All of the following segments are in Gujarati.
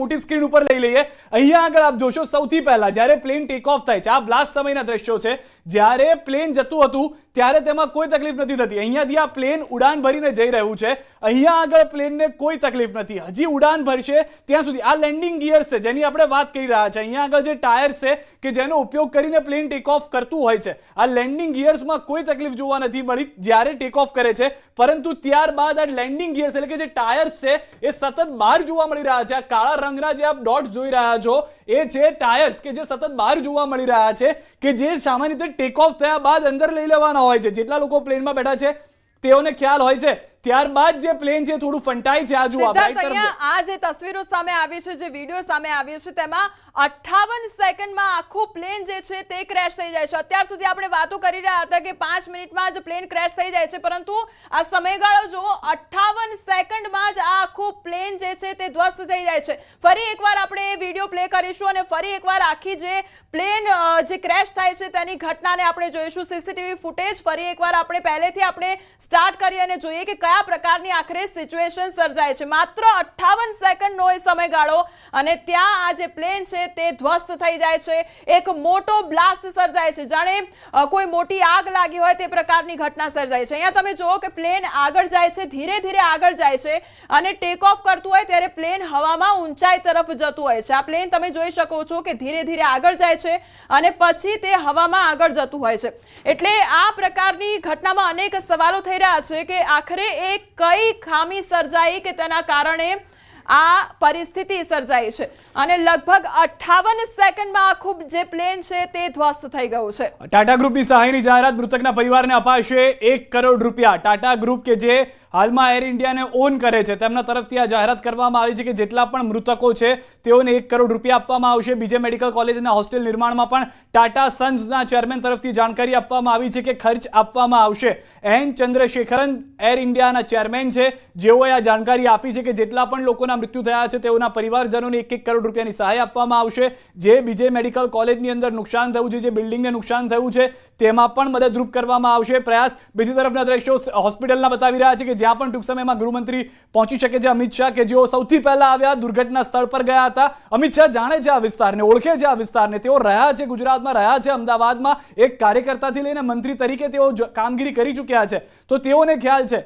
મોટી સ્ક્રીન ઉપર લઈ લઈએ. અહીંયા આગળ આપ જોશો સૌથી પહેલા જ્યારે પ્લેન ટેક ઓફ થાય છે, આ બ્લાસ્ટ સમયના દ્રશ્યો છે. જ્યારે પ્લેન જતું હતું ત્યારે તેમાં કોઈ તકલીફ નથી થતી. અહીંયાથી આ પ્લેન ઉડાન ભરીને જઈ રહ્યું છે. અહીંયા આગળ પ્લેનને કોઈ તકલીફ નથી. હજી ઉડાન ભરશે ત્યાં સુધી. આ લેન્ડિંગ ગિયર્સ છે જેની આપણે વાત કરી રહ્યા છે. અહીંયા આગળ જે ટાયર્સ છે કે જેનો ઉપયોગ કરીને પ્લેન ટેક ઓફ કરતું હોય છે, આ લેન્ડિંગ ગિયર્સમાં કોઈ તકલીફ જોવા નથી મળી જ્યારે ટેક ઓફ કરે છે. પરંતુ ત્યારબાદ આ લેન્ડિંગ ગિયર્સ એટલે કે જે ટાયર્સ છે એ સતત બહાર જોવા મળી રહ્યા છે. આ કાળા રંગના જે આપ ડોટ્સ જોઈ રહ્યા છો એ છે ટાયર્સ કે જે સતત બહાર જોવા મળી રહ્યા છે, કે જે સામાન્ય રીતે ટેક ઓફ થયા બાદ અંદર લઈ લેવાના હોય છે. જેટલા લોકો પ્લેનમાં બેઠા છે તેઓને ખ્યાલ હોય છે. ત્યારબાદ જે પ્લેન છે થોડું ફંટાય છે. આ જુઓ આ જે તસવીરો સામે આવી છે, જે વિડીયો સામે આવ્યો છે, તેમાં 58 સેકન્ડમાં આખું પ્લેન જે છે તે ક્રેશ થઈ જાય છે. અત્યાર સુધી આપણે વાતો કરી રહ્યા હતા કે 5 મિનિટમાં જ પ્લેન ક્રેશ થઈ જાય છે, પરંતુ આ સમયગાળો જુઓ, 58 સેકન્ડમાં જ આ આખું પ્લેન જે છે તે ધ્વસ્ત થઈ જાય છે. ફરી એકવાર આપણે એ વિડીયો પ્લે કરીશું અને ફરી એકવાર આખી જે પ્લેન જે ક્રેશ થાય છે તેની ઘટનાને આપણે જોઈશું. સીસીટીવી ફૂટેજ ફરી એકવાર આપણે પહેલેથી આપણે સ્ટાર્ટ કરીએ અને જોઈએ કે કયા પ્રકારની આખરે સિચ્યુએશન સર્જાય છે. માત્ર 58 સેકન્ડનો એ સમયગાળો અને ત્યાં આ જે પ્લેન છે તે ધ્વસ્ત થઈ જાય છે. એક મોટો બ્લાસ્ટ સર્જાય છે, જાણે કોઈ મોટી આગ લાગી હોય તે પ્રકારની ઘટના સર્જાય છે. અહીંયા તમે જુઓ કે પ્લેન આગળ જાય છે, ધીરે ધીરે આગળ જાય છે અને ટેક ઓફ કરતું હોય ત્યારે પ્લેન હવામાં ઊંચાઈ તરફ જતું હોય છે. આ પ્લેન તમે જોઈ શકો છો કે ધીરે ધીરે આગળ જાય છે અને પછી તે હવામાં આગળ જતું હોય છે. એટલે આ પ્રકારની ઘટનામાં અનેક સવાલો થઈ રહ્યા છે કે આખરે કઈ ખામી સર્જાઈ કે તેના કારણે આ પરિસ્થિતિ સર્જાઈ છે અને લગભગ 58 સેકન્ડમાં આખું જે પ્લેન છે તે ધ્વસ્ત થઈ ગયું છે. ટાટા ગ્રુપની સહાયની જાહેરાત, મૃતકના પરિવારને અપાશે 1 કરોડ રૂપિયા. ટાટા ગ્રુપ કે જે હાલમાં એર ઇન્ડિયાને ઓન કરે છે તેમના તરફથી આ જાહેરાત કરવામાં આવી છે કે જેટલા પણ મૃતકો છે તેઓને 1 કરોડ રૂપિયા આપવામાં આવશે. બીજે મેડિકલ કોલેજના હોસ્ટેલ નિર્માણમાં પણ ટાટા સન્સના ચેરમેન તરફથી જાણકારી આપવામાં આવી છે કે ખર્ચ આપવામાં આવશે. એન ચંદ્રશેખરન એર ઇન્ડિયાના ચેરમેન છે, જેઓએ આ જાણકારી આપી છે કે જેટલા પણ લોકોના મૃત્યુ થયા છે તેઓના પરિવારજનોને 1 કરોડ રૂપિયાની સહાય આપવામાં આવશે. જે બીજે મેડિકલ કોલેજની અંદર નુકસાન થયું છે, જે બિલ્ડિંગને નુકસાન થયું છે તેમાં પણ મદદરૂપ કરવામાં આવશે પ્રયાસ. બીજી તરફના દ્રશ્યો હોસ્પિટલના બતાવી રહ્યા છે કે જ્યાં પણ ટૂંક સમયમાં ગૃહમંત્રી પહોંચી શકે છે, અમિત શાહ, કે જેઓ સૌથી પહેલા આવ્યા, દુર્ઘટના સ્થળ પર ગયા હતા. અમિત શાહ જાણે છે આ વિસ્તારને, ઓળખે છે આ વિસ્તારને. તેઓ રહ્યા છે ગુજરાતમાં, રહ્યા છે અમદાવાદમાં. એક કાર્યકર્તાથી લઈને મંત્રી તરીકે તેઓ કામગીરી કરી ચૂક્યા છે, તો તેઓને ખ્યાલ છે.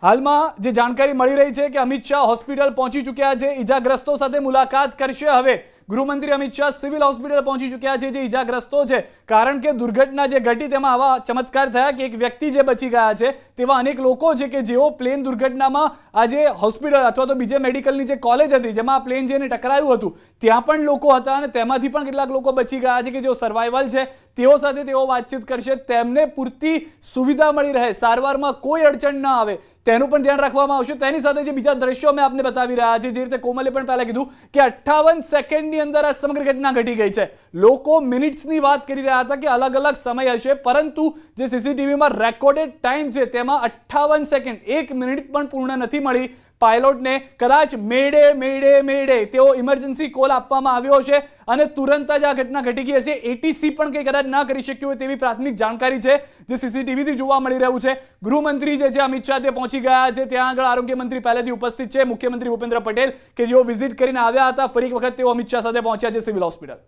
હાલમાં જે જાણકારી મળી રહી છે કે અમિત શાહ હોસ્પિટલ પહોંચી ચૂક્યા છે, ઈજાગ્રસ્તો સાથે મુલાકાત કરશે. હવે ગૃહમંત્રી અમિત શાહ સિવિલ હોસ્પિટલ પહોંચી ચૂક્યા છે જે ઈજાગ્રસ્તો છે. કારણ કે દુર્ઘટના જે ઘટી તેમાં આવા ચમત્કાર થયા કે એક વ્યક્તિ જે બચી ગયા છે, તેવા અનેક લોકો છે કે જેઓ પ્લેન દુર્ઘટનામાં આજે હોસ્પિટલ અથવા તો બીજે મેડિકલની જે કોલેજ હતી જેમાં પ્લેન જેને ટકરાયું હતું ત્યાં પણ લોકો હતા અને તેમાંથી પણ કેટલાક લોકો બચી ગયા છે કે જેઓ સર્વાઈવલ છે. તેઓ સાથે તેઓ વાતચીત કરશે, તેમને પૂરતી સુવિધા મળી રહે, સારવારમાં કોઈ અડચણ ન આવે તેનું પણ ધ્યાન રાખવામાં આવશે. તેની સાથે જે બીજા દ્રશ્યો મેં આપને બતાવી રહ્યા છે, જે રીતે કોમલે પણ પહેલા કીધું કે 58 સેકન્ડની અંદર આ સમગ્ર ઘટના ઘટી ગઈ છે. લોકો મિનિટ્સની વાત કરી રહ્યા હતા કે અલગ અલગ સમય હશે, પરંતુ જે સીસીટીવીમાં રેકોર્ડેડ ટાઈમ છે તેમાં 58 સેકન્ડ, 1 મિનિટ પણ પૂર્ણ નથી મળી. પાયલોટને કદાચ મેડે મેડે મેડે તેઓ ઇમરજન્સી કોલ આપવામાં આવ્યો છે અને તુરંત જ આ ઘટના ઘટી ગઈ હશે. એટીસી પણ કંઈ કદાચ ન કરી શક્યું હોય તેવી પ્રાથમિક જાણકારી છે જે સીસીટીવીથી જોવા મળી રહ્યું છે. ગૃહમંત્રી જે છે અમિત શાહ તે પહોંચી ગયા છે. ત્યાં આગળ આરોગ્ય મંત્રી પહેલેથી ઉપસ્થિત છે, મુખ્યમંત્રી ભૂપેન્દ્ર પટેલ કે જેઓ વિઝિટ કરીને આવ્યા હતા. ફરી એક વખત તેઓ અમિત શાહ સાથે પહોંચ્યા છે સિવિલ હોસ્પિટલ.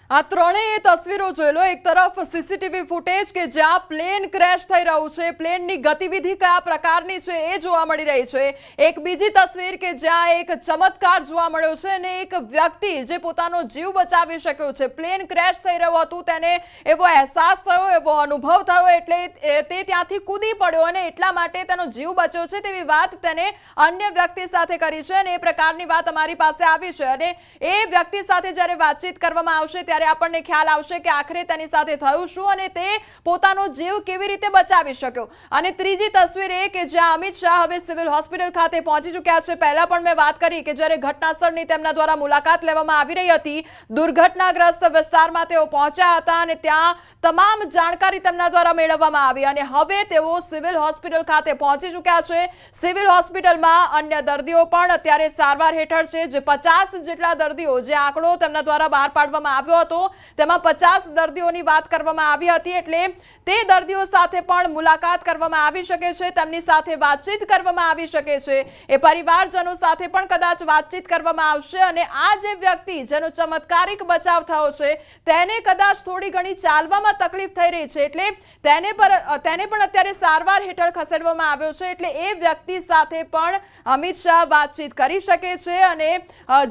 આ ત્રણેય તસવીરો જોઈ લો. એક તરફ સીસીટીવી ફૂટેજ કે જ્યાં પ્લેન ક્રેશ થઈ રહ્યું છે, પ્લેનની ગતિવિધિ કયા પ્રકારની છે એ જોવા મળી રહી છે. એક બીજી તસવીર કે જ્યાં એક ચમત્કાર જોવા મળ્યો છે અને એક વ્યક્તિ જે પોતાનો જીવ બચાવી શક્યો છે. પ્લેન ક્રેશ થઈ રહ્યું હતું, તેને એવો અહેસાસ થયો, એવો અનુભવ થયો એટલે તે ત્યાંથી કૂદી પડ્યો અને એટલા માટે તેનો જીવ બચ્યો છે તેવી વાત તેને અન્ય વ્યક્તિ સાથે કરી છે અને એ પ્રકારની વાત અમારી પાસે આવી છે. અને એ વ્યક્તિ સાથે જ્યારે વાતચીત કરવામાં આવશે ત્યારે આપણને ખ્યાલ આવશે કે આખરે તેની સાથે થયું શું અને તે પોતાનો જીવ કેવી રીતે બચાવી શક્યો. અને ત્રીજી તસવીર એ કે જ્યાં અમિત શાહ હવે સિવિલ હોસ્પિટલ ખાતે પહોંચી ચૂક્યા છે. પહેલા પણ મેં વાત કરી કે જ્યારે ઘટના સ્થળની તેમના દ્વારા મુલાકાત લેવામાં આવી રહી હતી, દુર્ઘટનાગ્રસ્ત વિસ્તારમાં તેઓ પહોંચ્યા હતા અને ત્યાં તમામ જાણકારી તેમના દ્વારા મેળવવામાં આવી અને હવે તેઓ સિવિલ હોસ્પિટલ ખાતે પહોંચી ચૂક્યા છે. સિવિલ હોસ્પિટલમાં અન્ય દર્દીઓ પણ અત્યારે સારવાર હેઠળ છે. જે 50 જેટલા દર્દીઓ, જે આંકડો તેમના દ્વારા બહાર પાડવામાં આવ્યો હતો તેમાં 50 દર્દીઓની વાત કરવામાં આવી હતી, એટલે તે દર્દીઓ સાથે પણ મુલાકાત કરવામાં આવી શકે છે, તેમની સાથે વાતચીત કરવામાં આવી શકે છે, એ પરિવારજનો સાથે પણ કદાચ વાતચીત કરવામાં આવશે અને આ જે વ્યક્તિ જેનો ચમત્કારિક બચાવ થયો છે તેને કદાચ થોડી ઘણી ચાલવામાં તકલીફ થઈ રહી છે, એટલે તેને પણ અત્યારે સારવાર હેઠળ ખસેડવામાં આવ્યો છે, એટલે એ વ્યક્તિ સાથે પણ અમિત શાહ વાતચીત કરી શકે છે અને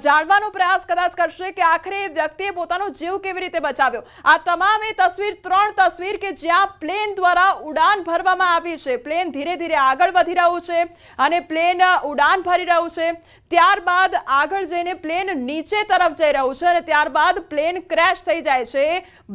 જાણવાનો પ્રયાસ કદાચ કરશે કે આખરે એ વ્યક્તિએ પોતાનો જીવ કેવી રીતે બચાવ્યો। આ તમામ એ ત્રણ તસવીર કે જ્યાં પ્લેન દ્વારા ઉડાન ભરવામાં આવી છે, પ્લેન ધીરે ધીરે આગળ વધી રહ્યું છે અને પ્લેન ઉડાન ભરી રહ્યું છે, ત્યારબાદ આગળ જઈને પ્લેન નીચે તરફ જઈ રહ્યું છે અને ત્યારબાદ પ્લેન ક્રેશ થઈ જાય છે,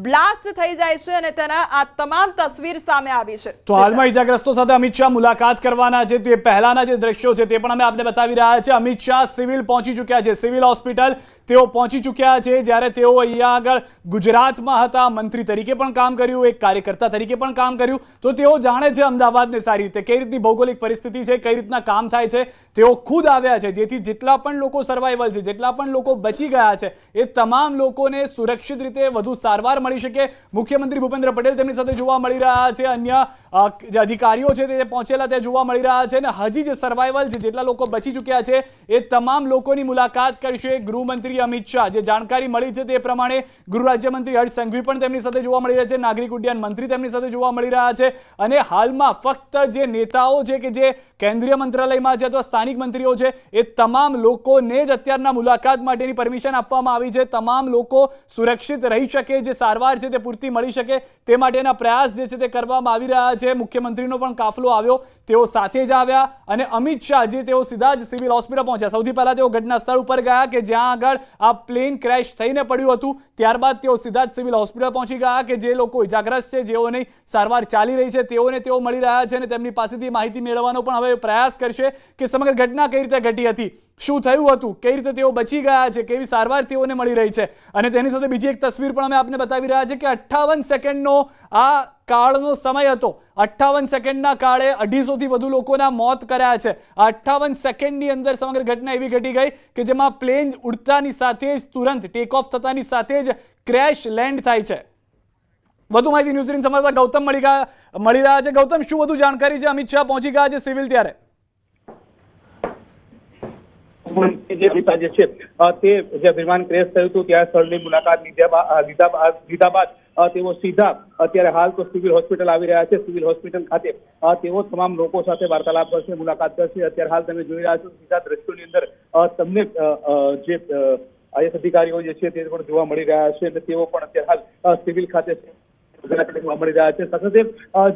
બ્લાસ્ટ થઈ જાય છે અને તેના આ તમામ તસવીર સામે આવી છે। તો હાલમાં ઈજાગ્રસ્તો સાથે અમિત શાહ મુલાકાત કરવાના છે, તે પહેલાના જે દ્રશ્યો છે તે પણ અમે આપને બતાવી રહ્યા છે। અમિત શાહ સિવિલ પહોંચી ચૂક્યા છે, સિવિલ હોસ્પિટલ તેઓ પહોંચી ચૂક્યા છે, જ્યારે તેઓ અહીંયા આગળ ગુજરાતમાં હતા, મંત્રી તરીકે પણ કામ કર્યું, એક કાર્યકર્તા તરીકે પણ કામ કર્યું, તો તેઓ જાણે છે અમદાવાદને સારી રીતે, કઈ રીતની ભૌગોલિક પરિસ્થિતિ છે, કઈ રીતના કામ થાય છે, તેઓ ખુદ આવ્યા છે, જેથી જેટલા પણ લોકો સર્વાઈવલ છે, જેટલા પણ લોકો બચી ગયા છે, એ તમામ લોકોને સુરક્ષિત રીતે વધુ સારવાર મળી શકે। મુખ્યમંત્રી ભૂપેન્દ્ર પટેલ તેમની સાથે જોવા મળી રહ્યા છે, અન્ય જે અધિકારીઓ છે તે પહોંચેલા ત્યાં જોવા મળી રહ્યા છે અને હજી જે સર્વાઈવલ છે, જેટલા લોકો બચી ચૂક્યા છે એ તમામ લોકોની મુલાકાત કરશે ગૃહમંત્રી અમિત શાહ। જે જાણકારી મળી છે તે પ્રમાણે ગૃહ રાજ્યમંત્રી હર્ષ સંઘવી પણ તેમની સાથે જોવા મળી રહ્યા છે, નાગરિક ઉડ્ડયન મંત્રી તેમની સાથે જોવા મળી રહ્યા છે અને હાલમાં ફક્ત જે નેતાઓ છે કે જે કેન્દ્રીય મંત્રાલયમાં છે અથવા સ્થાનિક મંત્રીઓ છે એ તમામ લોકોને જ અત્યારના મુલાકાત માટેની પરમિશન આપવામાં આવી છે। તમામ લોકો સુરક્ષિત રહી શકે, જે સારવાર છે તે પૂરતી મળી શકે તે માટેના પ્રયાસ જે છે તે કરવામાં આવી રહ્યા છે। મુખ્યમંત્રીનો પણ કાફલો આવ્યો, તેઓ સાથે જ આવ્યા અને અમિત શાહ જે તેઓ સીધા જ સિવિલ હોસ્પિટલ પહોંચ્યા। સૌથી પહેલા તેઓ ઘટના સ્થળ ઉપર ગયા કે જ્યાં આગળ આ પ્લેન ક્રેશ થઈને પડ્યું હતું, ત્યારબાદ તેઓ સીધા જ સિવિલ હોસ્પિટલ પહોંચી ગયા કે જે લોકો ઇજાગ્રસ્ત છે, જેઓની સારવાર ચાલી રહી છે, તેઓને તેઓ મળી રહ્યા છે અને તેમની પાસેથી માહિતી મેળવવાનો પણ હવે પ્રયાસ કરશે કે સમગ્ર ઘટના કઈ રીતે ઘટી હતી, શું થયું હતું, કઈ રીતે તેઓ બચી ગયા છે, કેવી સારવાર તેઓને મળી રહી છે। અને તેની સાથે બીજી એક તસવીર પણ અમે આપને બતાવી રહ્યા છે કે 58 સેકન્ડનો આ કાળનો સમય હતો, 58 સેકન્ડના કાળે 250 થી વધુ લોકોના મોત કર્યા છે। 58 સેકન્ડની અંદર સમગ્ર ઘટના એવી ઘટી ગઈ કે જેમાં પ્લેન ઉડતાની સાથે જ તુરંત ટેક ઓફ થતાની સાથે જ ક્રેશ લેન્ડ થાય છે। વધુ માહિતી ન્યૂઝ સંવાદદાતા ગૌતમ મળી રહ્યા છે। ગૌતમ, શું વધુ જાણકારી છે? અમિત શાહ પહોંચી ગયા છે સિવિલ ત્યારે? જે વિમાન ક્રેશ થયું હતું ત્યાં સ્થળની મુલાકાત લીધા બાદ તેઓ સીધા અત્યારે હાલ તો સિવિલ હોસ્પિટલ આવી રહ્યા છે। સિવિલ હોસ્પિટલ ખાતે તેઓ તમામ લોકો સાથે વાર્તાલાપ કરશે, મુલાકાત કરશે। અત્યારે હાલ તમે જોઈ રહ્યા છો સીધા દ્રશ્યોની અંદર તમને જે આઈએસ અધિકારીઓ જે છે તે પણ જોવા મળી રહ્યા છે અને તેઓ પણ અત્યારે હાલ સિવિલ ખાતે જોવા મળી રહ્યા છે। સાથે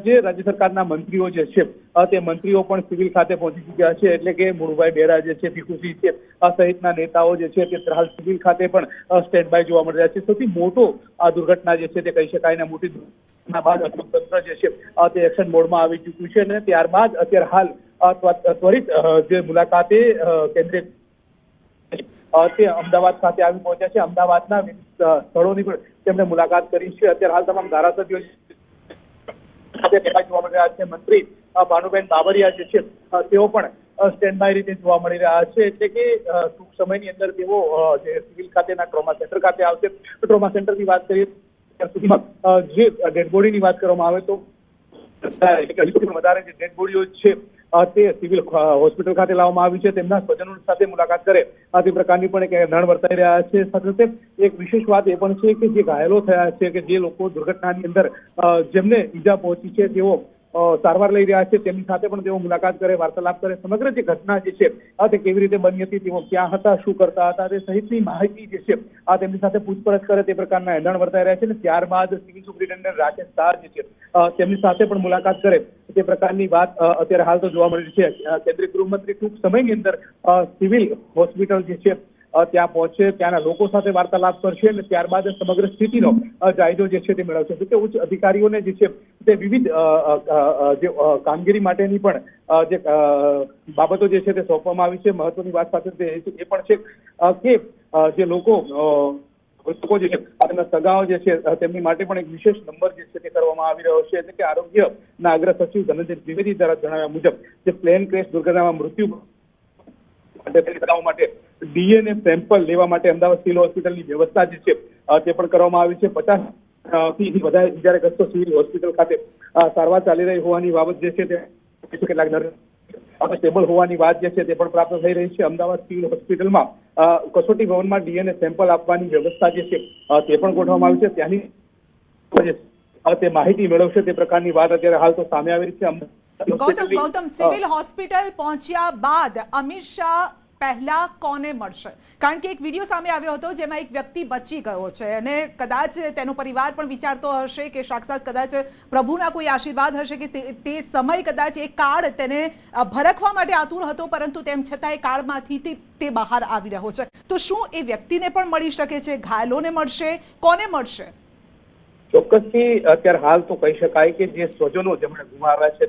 જે રાજ્ય સરકારના મંત્રીઓ જે છે તે મંત્રીઓ પણ સિવિલ ખાતે પહોંચી ચૂક્યા છે, એટલે કે મુળભાઈ બેરા જે છે, ભીખુસિંહ છે સહિતના નેતાઓ જે છે તે હાલ સિવિલ ખાતે પણ સ્ટેન્ડ બાય જોવા મળી રહ્યા છે। સૌથી મોટો આ દુર્ઘટના જે છે તે કહી શકાય ને, મોટી દુર્ઘટના બાદ તંત્ર જે છે તે એક્શન મોડમાં આવી ચૂક્યું છે અને ત્યારબાદ અત્યારે હાલ ત્વરિત જે મુલાકાતે કેન્દ્રીય તે અમદાવાદ ખાતે આવી પહોંચ્યા છે। અમદાવાદના સ્થળોની પણ તેમણે મુલાકાત કરી છે। અત્યારે હાલ તમામ ધારાસભ્યો સાથે જોવા મળી રહ્યા છે। મંત્રી ભાનુબેન બાબરિયા જે છે તેઓ પણ સ્ટેન્ડ બાય રીતે જોવા મળી રહ્યા છે, એટલે કે ટૂંક સમયની અંદર તેઓ જે સિવિલ ખાતેના ટ્રોમા સેન્ટર ખાતે આવશે। ટ્રોમા સેન્ટરની વાત કરીએ ત્યાર સુધીમાં જે ડેડ બોડીની વાત કરવામાં આવે તો વધારે જે ડેડ બોડીઓ છે તે સિવિલ હોસ્પિટલ ખાતે લાવવામાં આવી છે। તેમના સ્વજનો સાથે મુલાકાત કરે તે પ્રકારની પણ એક નણ વર્તાઈ રહ્યા છે। સાથે એક વિશેષ વાત એ પણ છે કે જે ઘાયલો થયા છે, કે જે લોકો દુર્ઘટનાની અંદર જેમને ઈજા પહોંચી છે તેઓ સારવાર લઈ રહ્યા છે, તેમની સાથે પણ તેઓ મુલાકાત કરે, વાર્તાલાપ કરે, સમગ્ર જે ઘટના જે છે તે કેવી રીતે બની હતી, તેઓ ક્યાં હતા, શું કરતા હતા તે સહિતની માહિતી જે છે તેમની સાથે પૂછપરછ કરે તે પ્રકારના એંધાણ વર્તાઈ રહ્યા છે। અને ત્યારબાદ સિવિલ સુપ્રિન્ટેન્ડન્ટ રાકેશ શાહ જે છે તેમની સાથે પણ મુલાકાત કરે તે પ્રકારની વાત અત્યારે હાલ તો જોવા મળી છે। કેન્દ્રીય ગૃહમંત્રી ટૂંક સમયની અંદર સિવિલ હોસ્પિટલ જે છે ત્યાં પહોંચે, ત્યાંના લોકો સાથે વાર્તાલાપ કરશે અને ત્યારબાદ સમગ્ર સ્થિતિનો જાયજો જે છે તે મેળવશે। કે ઉચ્ચ અધિકારીઓને જે છે તે વિવિધ જે કામગીરી માટેની પણ જે બાબતો જે છે તે સોંપવામાં આવી છે। મહત્વની વાત સાથે એ પણ છે કે જે લોકો જે છે તેમના સગાઓ જે છે તેમની માટે પણ એક વિશેષ નંબર જે છે તે કરવામાં આવી રહ્યો છે, એટલે કે આરોગ્યના અગ્ર સચિવ ધનંજય દ્વિવેદી દ્વારા જણાવ્યા મુજબ જે પ્લેન ક્રેશ દુર્ઘટનામાં મૃત્યુ માટે ડીએનએ સેમ્પલ લેવા માટે અમદાવાદ સિવિલ હોસ્પિટલની વ્યવસ્થા જે છે તે પણ કરવામાં આવી છે. 50 થી વધારે ઇજાગ્રસ્તો સિવિલ હોસ્પિટલ ખાતે સારવાર ચાલી રહી હોવાની બાબત જે છે તે કેટલાક દર્દીઓ સ્ટેબલ હોવાની વાત જે છે તે પણ પ્રાપ્ત થઈ રહી છે. અમદાવાદ સિવિલ હોસ્પિટલમાં કસોટી ભવનમાં DNA સેમ્પલ આપવાની વ્યવસ્થા જે છે તે પણ ગોઠવવામાં આવી છે. ત્યાંની તે માહિતી મેળવશે તે પ્રકારની વાત અત્યારે હાલ તો સામે આવી રહી છે. ગૌતમ, સિવિલ હોસ્પિટલ પહોંચ્યા બાદ અમિત શાહ પહેલા કોને મળશે? કારણ કે એક વિડીયો સામે આવ્યો હતો જેમાં એક વ્યક્તિ બચી ગયો છે અને કદાચ તેનો પરિવાર પણ વિચારતો હશે કે સાક્ષાત કદાચ પ્રભુના કોઈ આશીર્વાદ હશે કે તે સમય કદાચ એ કાળ તેને ભરખવા માટે આતુર હતો, પરંતુ તેમ છતાં એ કાળમાંથી તે બહાર આવી રહ્યો છે. તો શું એ વ્યક્તિને પણ મળી શકે છે? ઘાયલોને મળશે? કોને મળશે? ચોક્કસથી અત્યારે હાલ તો કહી શકાય કે જે સ્વજનો જેમણે ગુમાવ્યા છે